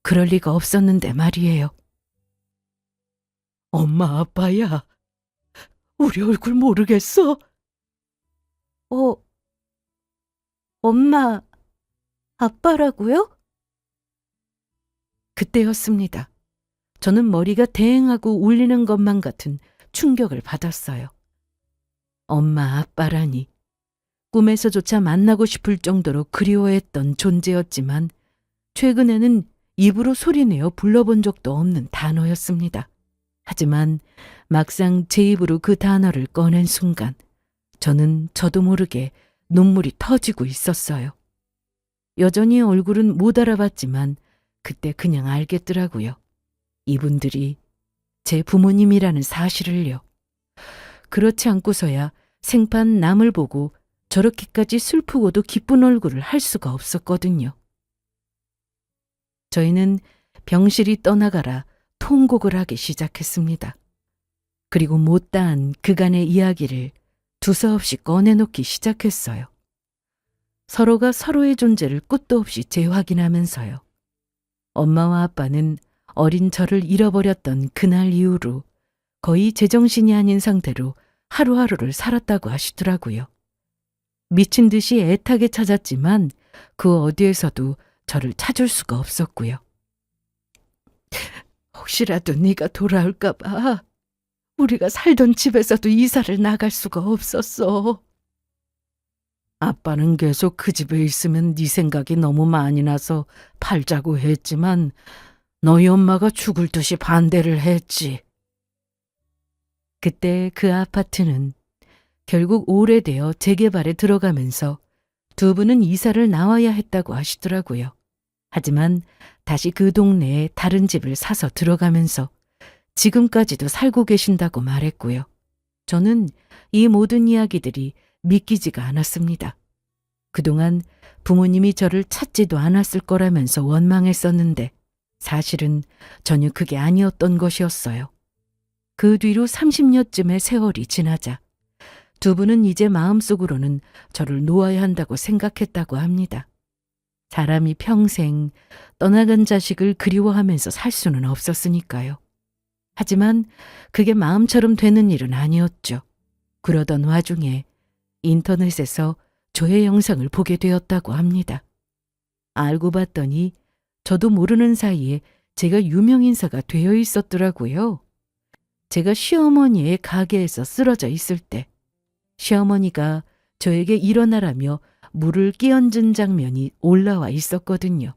그럴 리가 없었는데 말이에요. 엄마, 아빠야. 우리 얼굴 모르겠어? 엄마, 아빠라고요? 그때였습니다. 저는 머리가 대행하고 울리는 것만 같은 충격을 받았어요. 엄마, 아빠라니. 꿈에서조차 만나고 싶을 정도로 그리워했던 존재였지만 최근에는 입으로 소리내어 불러본 적도 없는 단어였습니다. 하지만 막상 제 입으로 그 단어를 꺼낸 순간 저는 저도 모르게 눈물이 터지고 있었어요. 여전히 얼굴은 못 알아봤지만 그때 그냥 알겠더라고요. 이분들이 제 부모님이라는 사실을요. 그렇지 않고서야 생판 남을 보고 저렇게까지 슬프고도 기쁜 얼굴을 할 수가 없었거든요. 저희는 병실이 떠나가라 통곡을 하기 시작했습니다. 그리고 못다한 그간의 이야기를 두서없이 꺼내놓기 시작했어요. 서로가 서로의 존재를 끝도 없이 재확인하면서요. 엄마와 아빠는 어린 저를 잃어버렸던 그날 이후로 거의 제정신이 아닌 상태로 하루하루를 살았다고 하시더라고요. 미친 듯이 애타게 찾았지만 그 어디에서도 저를 찾을 수가 없었고요. 혹시라도 네가 돌아올까 봐 우리가 살던 집에서도 이사를 나갈 수가 없었어. 아빠는 계속 그 집에 있으면 네 생각이 너무 많이 나서 팔자고 했지만 너희 엄마가 죽을 듯이 반대를 했지. 그때 그 아파트는 결국 오래되어 재개발에 들어가면서 두 분은 이사를 나와야 했다고 하시더라고요. 하지만 다시 그 동네에 다른 집을 사서 들어가면서 지금까지도 살고 계신다고 말했고요. 저는 이 모든 이야기들이 믿기지가 않았습니다. 그동안 부모님이 저를 찾지도 않았을 거라면서 원망했었는데 사실은 전혀 그게 아니었던 것이었어요. 그 뒤로 30년쯤의 세월이 지나자 두 분은 이제 마음속으로는 저를 놓아야 한다고 생각했다고 합니다. 사람이 평생 떠나간 자식을 그리워하면서 살 수는 없었으니까요. 하지만 그게 마음처럼 되는 일은 아니었죠. 그러던 와중에 인터넷에서 저의 영상을 보게 되었다고 합니다. 알고 봤더니 저도 모르는 사이에 제가 유명인사가 되어 있었더라고요. 제가 시어머니의 가게에서 쓰러져 있을 때 시어머니가 저에게 일어나라며 물을 끼얹은 장면이 올라와 있었거든요.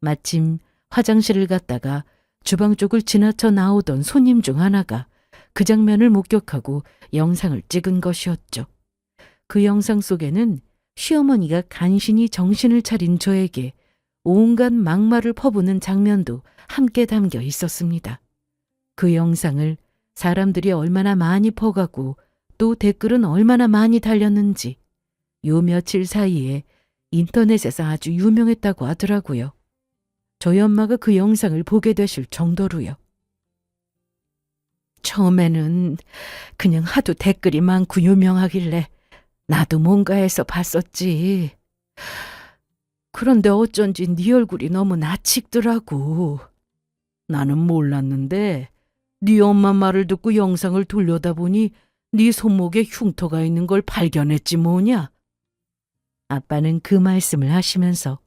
마침 화장실을 갔다가 주방 쪽을 지나쳐 나오던 손님 중 하나가 그 장면을 목격하고 영상을 찍은 것이었죠. 그 영상 속에는 시어머니가 간신히 정신을 차린 저에게 온갖 막말을 퍼부는 장면도 함께 담겨 있었습니다. 그 영상을 사람들이 얼마나 많이 퍼가고 또 댓글은 얼마나 많이 달렸는지 요 며칠 사이에 인터넷에서 아주 유명했다고 하더라고요. 저희 엄마가 그 영상을 보게 되실 정도로요. 처음에는 그냥 하도 댓글이 많고 유명하길래 나도 뭔가 해서 봤었지. 그런데 어쩐지 네 얼굴이 너무 낯익더라고. 나는 몰랐는데 네 엄마 말을 듣고 영상을 돌려다 보니 네 손목에 흉터가 있는 걸 발견했지 뭐냐. 아빠는 그 말씀을 하시면서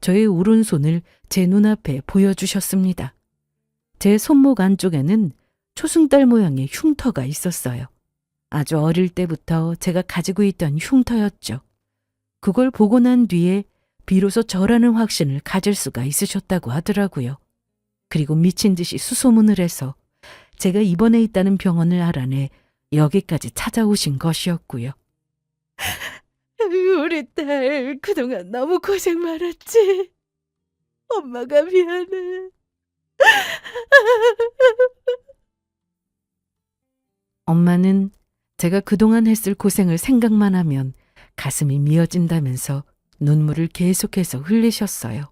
저의 오른손을 제 눈앞에 보여주셨습니다. 제 손목 안쪽에는 초승달 모양의 흉터가 있었어요. 아주 어릴 때부터 제가 가지고 있던 흉터였죠. 그걸 보고 난 뒤에 비로소 저라는 확신을 가질 수가 있으셨다고 하더라고요. 그리고 미친 듯이 수소문을 해서 제가 입원해 있다는 병원을 알아내 여기까지 찾아오신 것이었고요. 우리 딸 그동안 너무 고생 많았지. 엄마가 미안해. 엄마는 제가 그동안 했을 고생을 생각만 하면 가슴이 미어진다면서 눈물을 계속해서 흘리셨어요.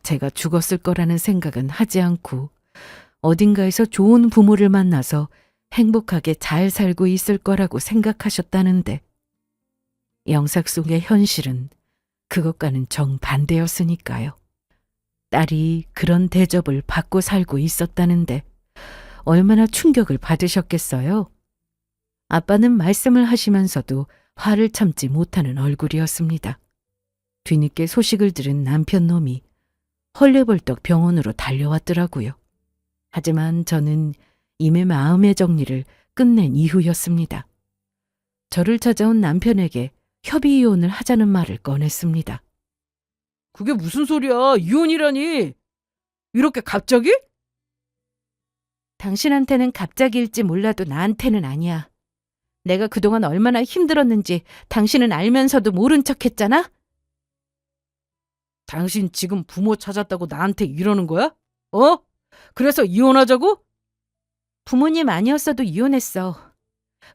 제가 죽었을 거라는 생각은 하지 않고 어딘가에서 좋은 부모를 만나서 행복하게 잘 살고 있을 거라고 생각하셨다는데 영상 속의 현실은 그것과는 정반대였으니까요. 딸이 그런 대접을 받고 살고 있었다는데 얼마나 충격을 받으셨겠어요? 아빠는 말씀을 하시면서도 화를 참지 못하는 얼굴이었습니다. 뒤늦게 소식을 들은 남편 놈이 헐레벌떡 병원으로 달려왔더라고요. 하지만 저는 이미 마음의 정리를 끝낸 이후였습니다. 저를 찾아온 남편에게 협의 이혼을 하자는 말을 꺼냈습니다. 그게 무슨 소리야? 이혼이라니? 이렇게 갑자기? 당신한테는 갑자기일지 몰라도 나한테는 아니야. 내가 그동안 얼마나 힘들었는지 당신은 알면서도 모른 척했잖아? 당신 지금 부모 찾았다고 나한테 이러는 거야? 어? 그래서 이혼하자고? 부모님 아니었어도 이혼했어.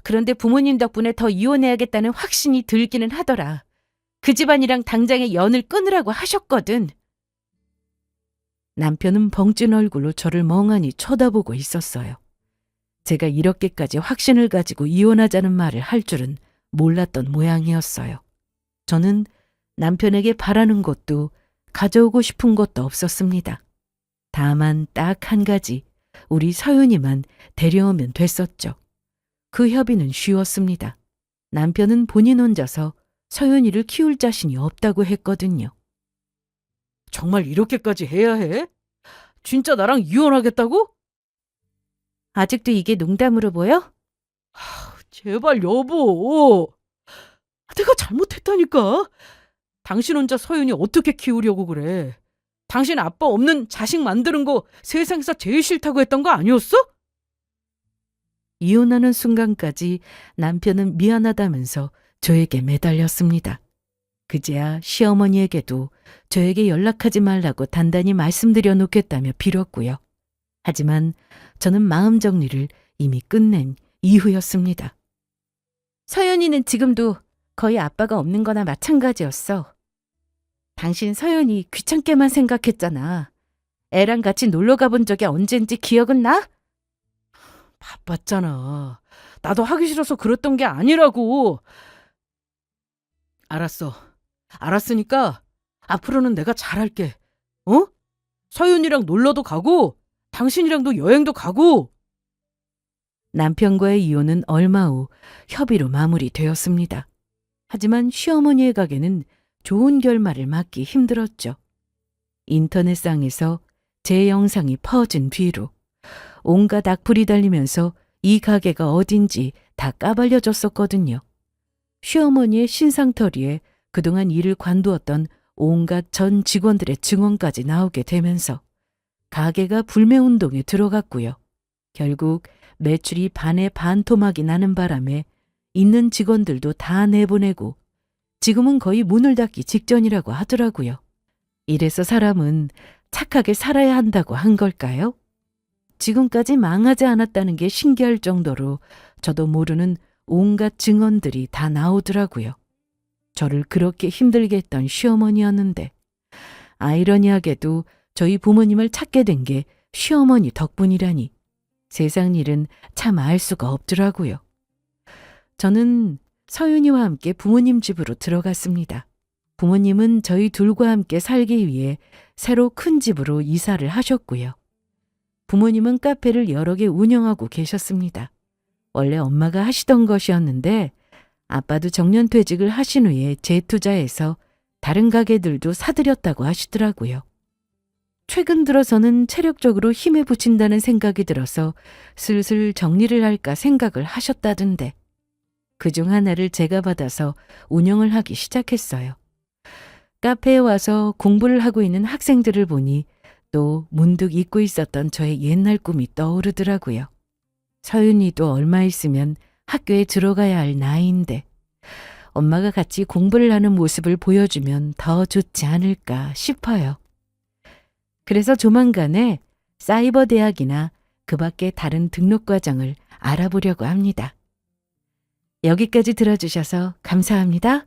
그런데 부모님 덕분에 더 이혼해야겠다는 확신이 들기는 하더라. 그 집안이랑 당장에 연을 끊으라고 하셨거든. 남편은 벙찐 얼굴로 저를 멍하니 쳐다보고 있었어요. 제가 이렇게까지 확신을 가지고 이혼하자는 말을 할 줄은 몰랐던 모양이었어요. 저는 남편에게 바라는 것도 가져오고 싶은 것도 없었습니다. 다만 딱 한 가지 우리 서윤이만 데려오면 됐었죠. 그 협의는 쉬웠습니다. 남편은 본인 혼자서 서윤이를 키울 자신이 없다고 했거든요. 정말 이렇게까지 해야 해? 진짜 나랑 이혼하겠다고? 아직도 이게 농담으로 보여? 제발 여보. 내가 잘못했다니까. 당신 혼자 서윤이 어떻게 키우려고 그래? 당신 아빠 없는 자식 만드는 거 세상에서 제일 싫다고 했던 거 아니었어? 이혼하는 순간까지 남편은 미안하다면서 저에게 매달렸습니다. 그제야 시어머니에게도 저에게 연락하지 말라고 단단히 말씀드려 놓겠다며 빌었고요. 하지만 저는 마음 정리를 이미 끝낸 이후였습니다. 서연이는 지금도 거의 아빠가 없는 거나 마찬가지였어. 당신 서연이 귀찮게만 생각했잖아. 애랑 같이 놀러 가본 적이 언젠지 기억은 나? 바빴잖아. 나도 하기 싫어서 그랬던 게 아니라고. 알았어. 알았으니까 앞으로는 내가 잘할게. 어? 서윤이랑 놀러도 가고 당신이랑도 여행도 가고. 남편과의 이혼은 얼마 후 협의로 마무리되었습니다. 하지만 시어머니의 가게는 좋은 결말을 맞기 힘들었죠. 인터넷상에서 제 영상이 퍼진 뒤로 온갖 악플이 달리면서 이 가게가 어딘지 다 까발려졌었거든요. 시어머니의 신상털이에 그동안 일을 관두었던 온갖 전 직원들의 증언까지 나오게 되면서 가게가 불매운동에 들어갔고요. 결국 매출이 반에 반토막이 나는 바람에 있는 직원들도 다 내보내고 지금은 거의 문을 닫기 직전이라고 하더라고요. 이래서 사람은 착하게 살아야 한다고 한 걸까요? 지금까지 망하지 않았다는 게 신기할 정도로 저도 모르는 온갖 증언들이 다 나오더라고요. 저를 그렇게 힘들게 했던 시어머니였는데 아이러니하게도 저희 부모님을 찾게 된 게 시어머니 덕분이라니 세상 일은 참 알 수가 없더라고요. 저는 서윤이와 함께 부모님 집으로 들어갔습니다. 부모님은 저희 둘과 함께 살기 위해 새로 큰 집으로 이사를 하셨고요. 부모님은 카페를 여러 개 운영하고 계셨습니다. 원래 엄마가 하시던 것이었는데 아빠도 정년퇴직을 하신 후에 재투자해서 다른 가게들도 사들였다고 하시더라고요. 최근 들어서는 체력적으로 힘에 부친다는 생각이 들어서 슬슬 정리를 할까 생각을 하셨다던데 그중 하나를 제가 받아서 운영을 하기 시작했어요. 카페에 와서 공부를 하고 있는 학생들을 보니 또 문득 잊고 있었던 저의 옛날 꿈이 떠오르더라고요. 서윤이도 얼마 있으면 학교에 들어가야 할 나이인데 엄마가 같이 공부를 하는 모습을 보여주면 더 좋지 않을까 싶어요. 그래서 조만간에 사이버 대학이나 그 밖에 다른 등록 과정을 알아보려고 합니다. 여기까지 들어주셔서 감사합니다.